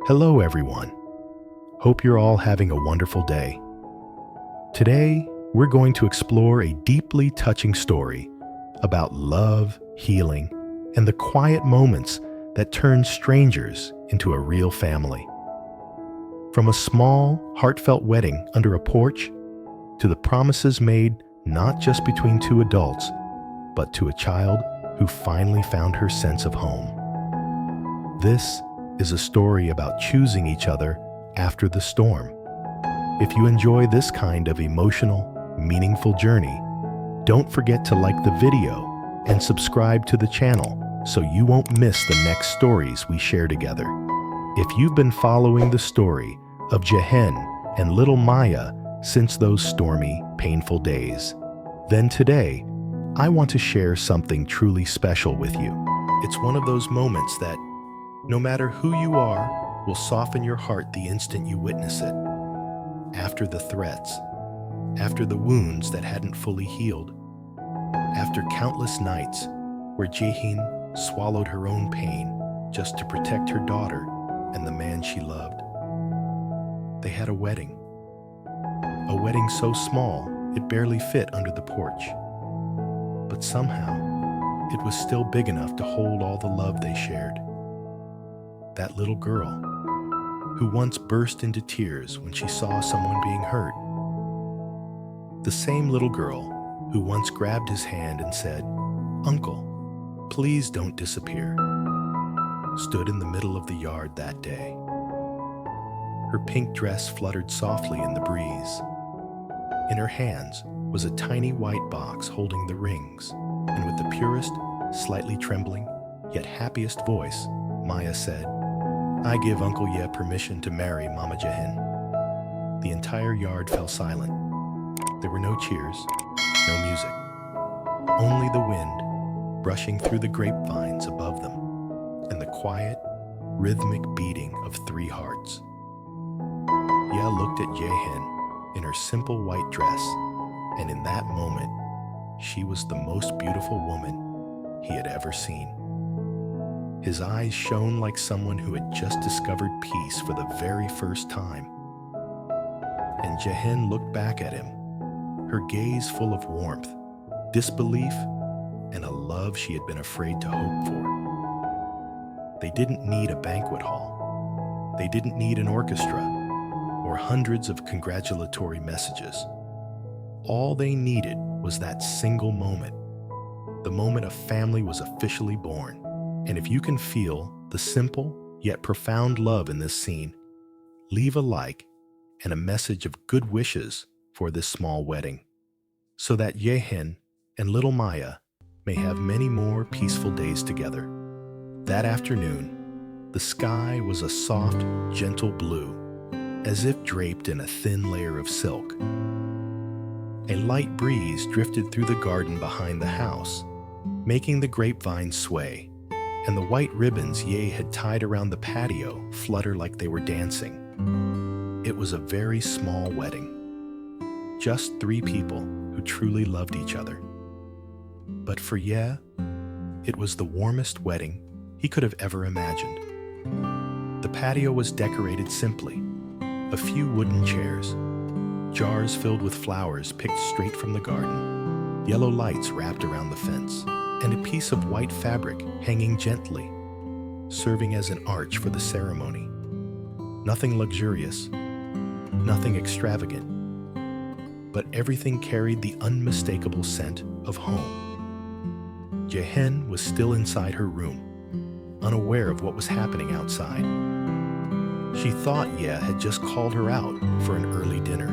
Hello everyone. Hope you're all having a wonderful day. Today, we're going to explore a deeply touching story about love, healing, and the quiet moments that turn strangers into a real family. From a small, heartfelt wedding under a porch to the promises made not just between two adults, but to a child who finally found her sense of home. This is a story about choosing each other after the storm. If you enjoy this kind of emotional, meaningful journey, don't forget to like the video and subscribe to the channel so you won't miss the next stories we share together. If you've been following the story of Jahen and little Maya since those stormy, painful days, then today, I want to share something truly special with you. It's one of those moments that, no matter who you are, will soften your heart the instant you witness it. After the threats, after the wounds that hadn't fully healed, after countless nights where Jahen swallowed her own pain just to protect her daughter and the man she loved. They had a wedding so small it barely fit under the porch. But somehow, it was still big enough to hold all the love they shared. That little girl, who once burst into tears when she saw someone being hurt. The same little girl who once grabbed his hand and said, "Uncle, please don't disappear," stood in the middle of the yard that day. Her pink dress fluttered softly in the breeze. In her hands was a tiny white box holding the rings, and with the purest, slightly trembling, yet happiest voice, Maya said, "I give Uncle Ye permission to marry Mama Jahen." The entire yard fell silent. There were no cheers, no music, only the wind brushing through the grapevines above them, and the quiet, rhythmic beating of three hearts. Ye looked at Jahen in her simple white dress, and in that moment, she was the most beautiful woman he had ever seen. His eyes shone like someone who had just discovered peace for the very first time. And Jahen looked back at him, her gaze full of warmth, disbelief, and a love she had been afraid to hope for. They didn't need a banquet hall. They didn't need an orchestra or hundreds of congratulatory messages. All they needed was that single moment, the moment a family was officially born. And if you can feel the simple yet profound love in this scene, leave a like and a message of good wishes for this small wedding, so that Jahen and little Maya may have many more peaceful days together. That afternoon, the sky was a soft, gentle blue, as if draped in a thin layer of silk. A light breeze drifted through the garden behind the house, making the grapevines sway, and the white ribbons Ye had tied around the patio flutter like they were dancing. It was a very small wedding. Just three people who truly loved each other. But for Ye, it was the warmest wedding he could have ever imagined. The patio was decorated simply. A few wooden chairs, jars filled with flowers picked straight from the garden, yellow lights wrapped around the fence, and a piece of white fabric hanging gently, serving as an arch for the ceremony. Nothing luxurious, nothing extravagant, but everything carried the unmistakable scent of home. Jahen was still inside her room, unaware of what was happening outside. She thought Ye had just called her out for an early dinner.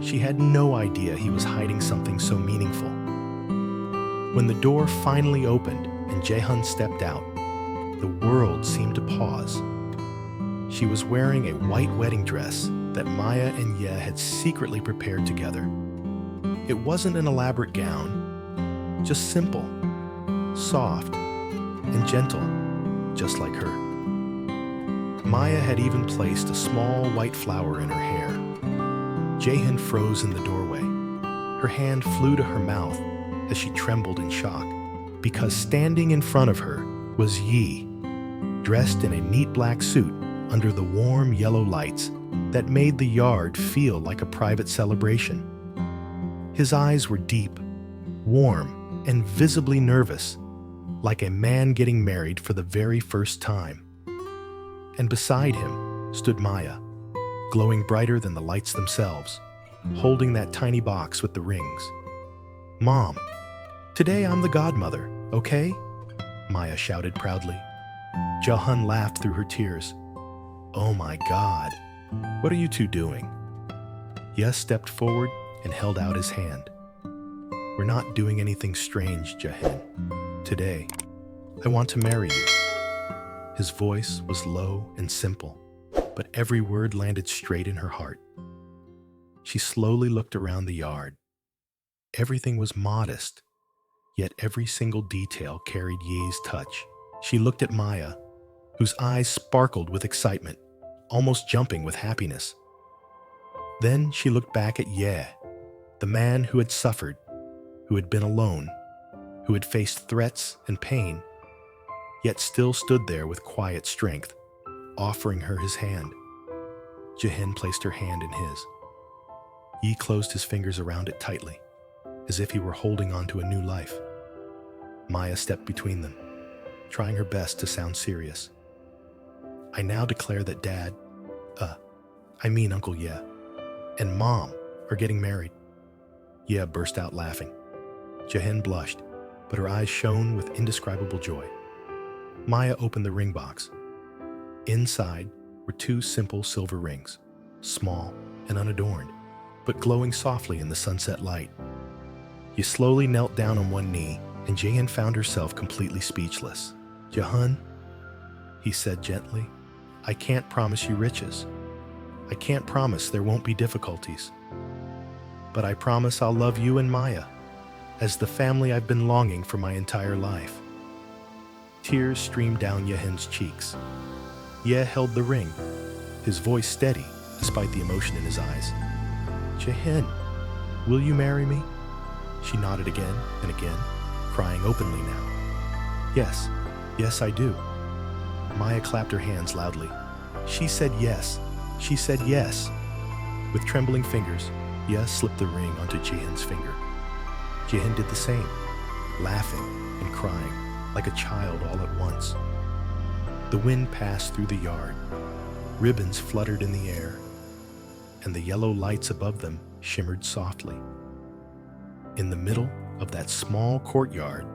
She had no idea he was hiding something so meaningful. When the door finally opened and Jahen stepped out, the world seemed to pause. She was wearing a white wedding dress that Maya and Ye had secretly prepared together. It wasn't an elaborate gown, just simple, soft, and gentle, just like her. Maya had even placed a small white flower in her hair. Jahen froze in the doorway. Her hand flew to her mouth as she trembled in shock, because standing in front of her was Ye, dressed in a neat black suit under the warm yellow lights that made the yard feel like a private celebration. His eyes were deep, warm, and visibly nervous, like a man getting married for the very first time. And beside him stood Maya, glowing brighter than the lights themselves, holding that tiny box with the rings. "Mom, today I'm the godmother, okay?" Maya shouted proudly. Jahen laughed through her tears. "Oh my God, what are you two doing?" Yes stepped forward and held out his hand. "We're not doing anything strange, Jahen. Today, I want to marry you." His voice was low and simple, but every word landed straight in her heart. She slowly looked around the yard. Everything was modest, yet every single detail carried Ye's touch. She looked at Maya, whose eyes sparkled with excitement, almost jumping with happiness. Then she looked back at Ye, the man who had suffered, who had been alone, who had faced threats and pain, yet still stood there with quiet strength, offering her his hand. Jahen placed her hand in his. Ye closed his fingers around it tightly, as if he were holding on to a new life. Maya stepped between them, trying her best to sound serious. "I now declare that Dad, Uncle Ye, and Mom are getting married." Ye burst out laughing. Jahen blushed, but her eyes shone with indescribable joy. Maya opened the ring box. Inside were 2 simple silver rings, small and unadorned, but glowing softly in the sunset light. Ye slowly knelt down on one knee, and Jahen found herself completely speechless. "Jahen," he said gently, "I can't promise you riches. I can't promise there won't be difficulties. But I promise I'll love you and Maya as the family I've been longing for my entire life." Tears streamed down Jahen's cheeks. Ye held the ring, his voice steady despite the emotion in his eyes. "Jahen, will you marry me?" She nodded again and again, crying openly now. "Yes, yes I do." Maya clapped her hands loudly. She said yes. She said yes. With trembling fingers, Ye slipped the ring onto Jahen's finger. Jahen did the same, laughing and crying like a child all at once. The wind passed through the yard. Ribbons fluttered in the air, and the yellow lights above them shimmered softly. In the middle of that small courtyard,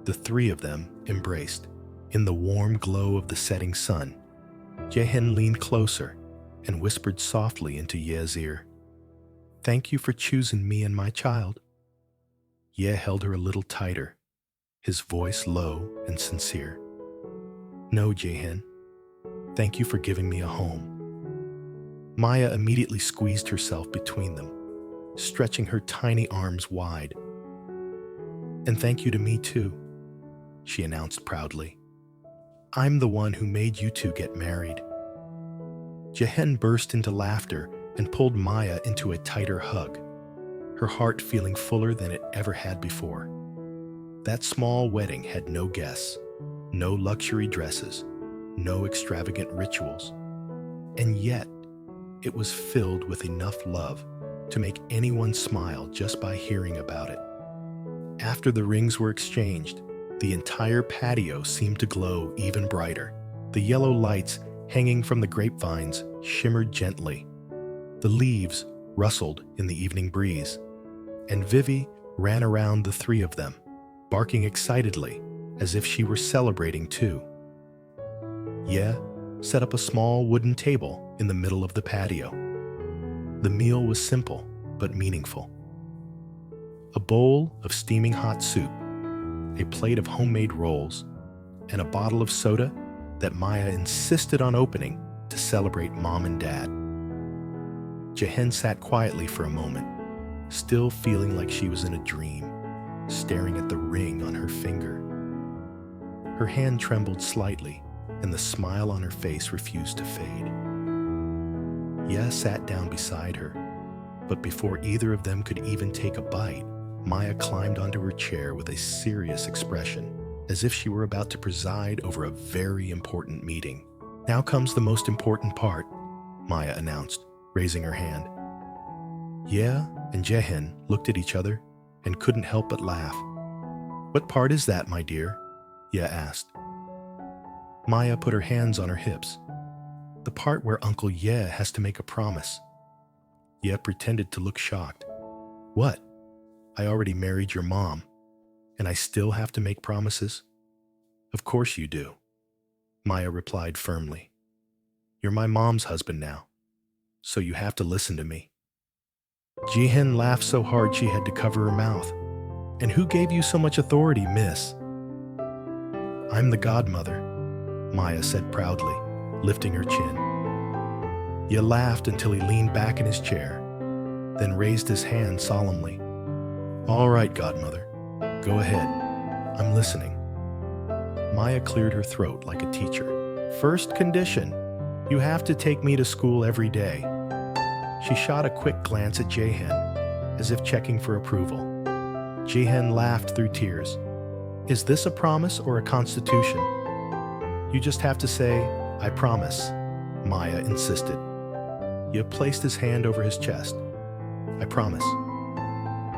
the 3 of them embraced. In the warm glow of the setting sun, Jahen leaned closer and whispered softly into Ye's ear, "Thank you for choosing me and my child." Ye held her a little tighter, his voice low and sincere. "No, Jahen, thank you for giving me a home." Maya immediately squeezed herself between them, stretching her tiny arms wide. "And thank you to me too," she announced proudly. "I'm the one who made you 2 get married." Jahen burst into laughter and pulled Maya into a tighter hug, her heart feeling fuller than it ever had before. That small wedding had no guests, no luxury dresses, no extravagant rituals, and yet it was filled with enough love to make anyone smile just by hearing about it. After the rings were exchanged, the entire patio seemed to glow even brighter. The yellow lights hanging from the grapevines shimmered gently. The leaves rustled in the evening breeze, and Vivi ran around the 3 of them, barking excitedly as if she were celebrating too. Ye set up a small wooden table in the middle of the patio. The meal was simple but meaningful. A bowl of steaming hot soup, a plate of homemade rolls, and a bottle of soda that Maya insisted on opening to celebrate Mom and Dad. Jahen sat quietly for a moment, still feeling like she was in a dream, staring at the ring on her finger. Her hand trembled slightly, and the smile on her face refused to fade. Ye sat down beside her, but before either of them could even take a bite, Maya climbed onto her chair with a serious expression, as if she were about to preside over a very important meeting. Now comes the most important part, Maya announced, raising her hand. Ye and Jahen looked at each other and couldn't help but laugh. What part is that, my dear? Ye asked. Maya put her hands on her hips. The part where Uncle Ye has to make a promise. Ye pretended to look shocked. What? I already married your mom, and I still have to make promises? Of course you do, Maya replied firmly. You're my mom's husband now, so you have to listen to me. Jahen laughed so hard she had to cover her mouth. And who gave you so much authority, miss? I'm the godmother, Maya said proudly, lifting her chin. Ye laughed until he leaned back in his chair, then raised his hand solemnly. All right, godmother, go ahead. I'm listening. Maya cleared her throat like a teacher. First condition, you have to take me to school every day. She shot a quick glance at Jahen, as if checking for approval. Jahen laughed through tears. Is this a promise or a constitution? You just have to say, I promise, Maya insisted. Ye placed his hand over his chest. I promise.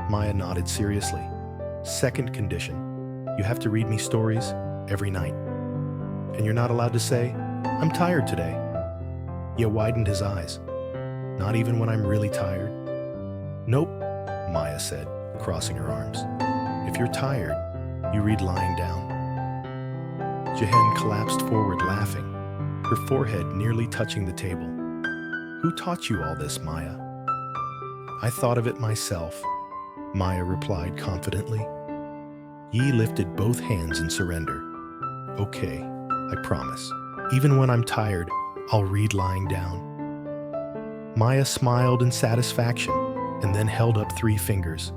Maya nodded seriously. Second condition, you have to read me stories every night. And you're not allowed to say, I'm tired today. Ye widened his eyes. Not even when I'm really tired? Nope, Maya said, crossing her arms. If you're tired, you read lying down. Jahen collapsed forward laughing, her forehead nearly touching the table. Who taught you all this, Maya? I thought of it myself, Maya replied confidently. Ye lifted both hands in surrender. Okay, I promise. Even when I'm tired, I'll read lying down. Maya smiled in satisfaction and then held up 3 fingers.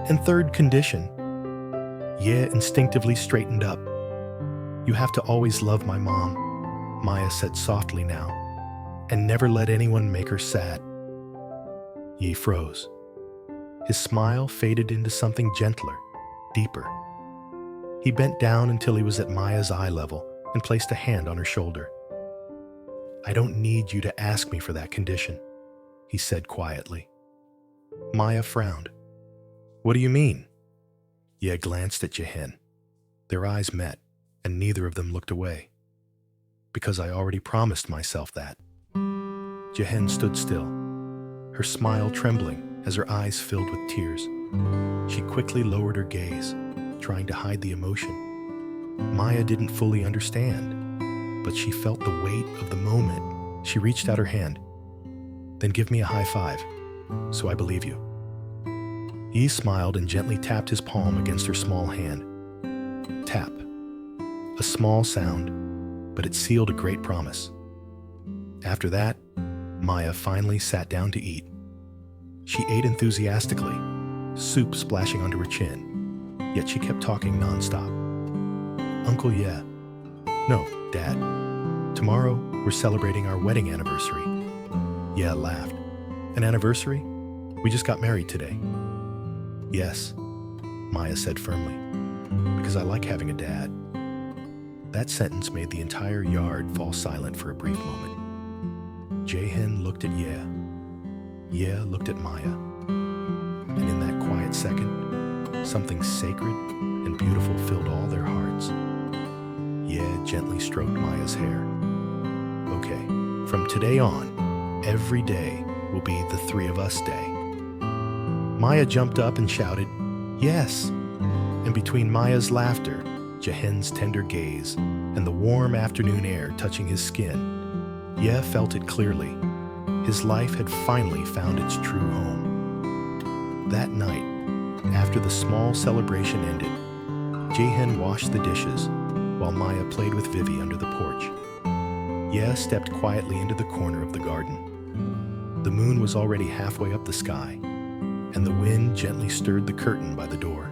And third condition. Ye instinctively straightened up. You have to always love my mom, Maya said softly now, and never let anyone make her sad. Ye froze. His smile faded into something gentler, deeper. He bent down until he was at Maya's eye level and placed a hand on her shoulder. I don't need you to ask me for that condition, he said quietly. Maya frowned. What do you mean? Ye glanced at Jahen. Their eyes met, and neither of them looked away. Because I already promised myself that. Jahen stood still, her smile trembling as her eyes filled with tears. She quickly lowered her gaze, trying to hide the emotion. Maya didn't fully understand, but she felt the weight of the moment. She reached out her hand. Then give me a high five, so I believe you. He smiled and gently tapped his palm against her small hand. Tap. A small sound, but it sealed a great promise. After that, Maya finally sat down to eat. She ate enthusiastically, soup splashing onto her chin, yet she kept talking nonstop. Uncle Ye. No, Dad. Tomorrow, we're celebrating our wedding anniversary. Ye laughed. An anniversary? We just got married today. Yes, Maya said firmly, because I like having a dad. That sentence made the entire yard fall silent for a brief moment. Jahen looked at Ye. Ye looked at Maya. And in that quiet second, something sacred and beautiful filled all their hearts. Ye gently stroked Maya's hair. Okay, from today on, every day will be the 3 of us day. Maya jumped up and shouted, Yes! And between Maya's laughter, Jahen's tender gaze, and the warm afternoon air touching his skin, Ye felt it clearly. His life had finally found its true home. That night, after the small celebration ended, Jahen washed the dishes while Maya played with Vivi under the porch. Ye stepped quietly into the corner of the garden. The moon was already halfway up the sky, and the wind gently stirred the curtain by the door.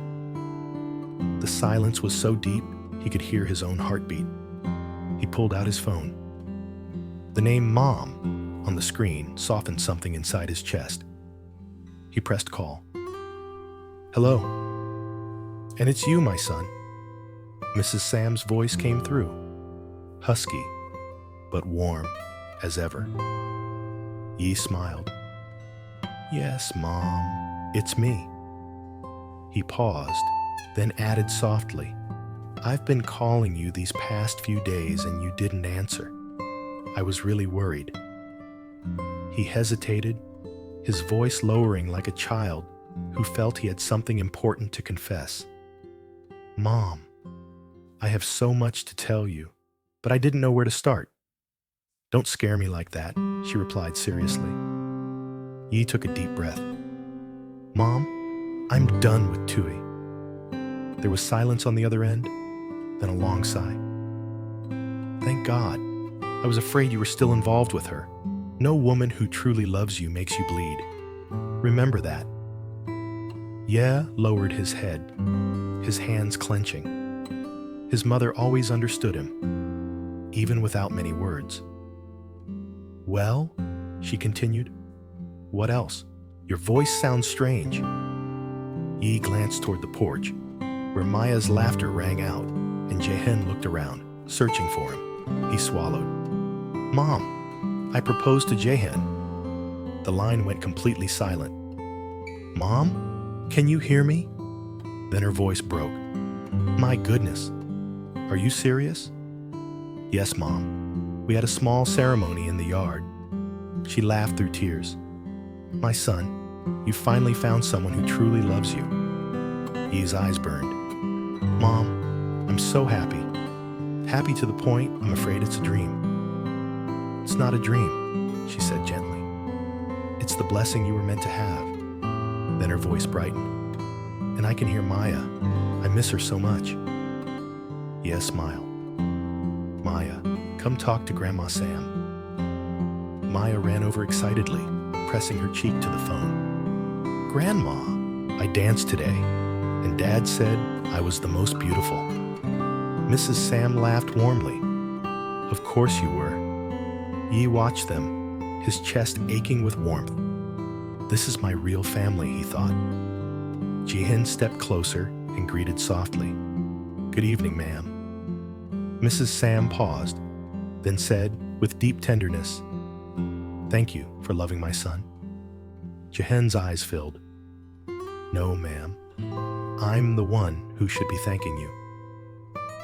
The silence was so deep he could hear his own heartbeat. He pulled out his phone. The name Mom on the screen softened something inside his chest. He pressed call. Hello. And it's you, my son. Mrs. Sam's voice came through, husky, but warm as ever. Yi smiled. Yes, Mom, it's me. He paused, then added softly, I've been calling you these past few days and you didn't answer. I was really worried. He hesitated, his voice lowering like a child who felt he had something important to confess. Mom, I have so much to tell you, but I didn't know where to start. Don't scare me like that, she replied seriously. Yi took a deep breath. Mom, I'm done with Tieu. There was silence on the other end, then a long sigh. Thank God. I was afraid you were still involved with her. No woman who truly loves you makes you bleed. Remember that. Ye lowered his head, his hands clenching. His mother always understood him, even without many words. Well, she continued, what else? Your voice sounds strange. Yi glanced toward the porch, where Maya's laughter rang out, and Jahen looked around, searching for him. He swallowed. Mom, I proposed to Jahen. The line went completely silent. Mom, can you hear me? Then her voice broke. My goodness, are you serious? Yes, Mom. We had a small ceremony in the yard. She laughed through tears. My son, you finally found someone who truly loves you. Yi's eyes burned. Mom, I'm so happy. Happy to the point I'm afraid it's a dream. It's not a dream, she said gently. It's the blessing you were meant to have. Then her voice brightened. And I can hear Maya. I miss her so much. Ye smiled. Maya, come talk to Grandma Sam. Maya ran over excitedly, pressing her cheek to the phone. Grandma, I danced today, and Dad said I was the most beautiful. Mrs. Sam laughed warmly. Of course you were. Yi watched them, his chest aching with warmth. This is my real family, he thought. Jahen stepped closer and greeted softly. Good evening, ma'am. Mrs. Sam paused, then said with deep tenderness, Thank you for loving my son. Jahen's eyes filled. No, ma'am. I'm the one who should be thanking you.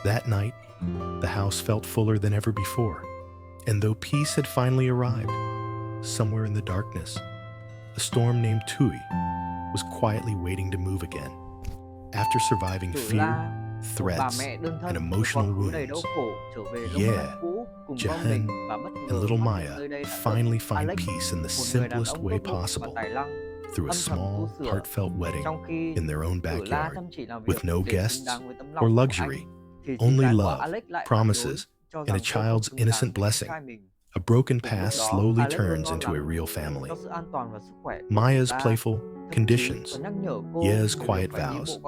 That night, the house felt fuller than ever before, and though peace had finally arrived, somewhere in the darkness, a storm named Tieu was quietly waiting to move again. After surviving fear, threats, and emotional wounds, Jahen, and little Maya finally find peace in the simplest way possible, through a small, heartfelt wedding in their own backyard, with no guests or luxury, only love, promises, and a child's innocent blessing. A broken past slowly turns into a real family. Maya's playful conditions, Ye's quiet vows,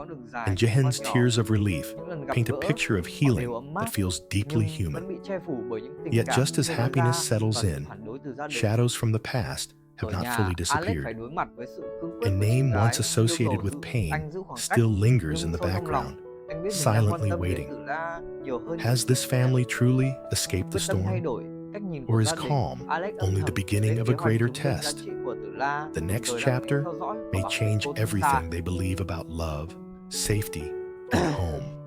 and Jahen's tears of relief paint a picture of healing that feels deeply human. Yet just as happiness settles in, shadows from the past have not fully disappeared. A name once associated with pain still lingers in the background, silently waiting. Has this family truly escaped the storm? Or is calm only the beginning of a greater test? The next chapter may change everything they believe about love, safety, and home.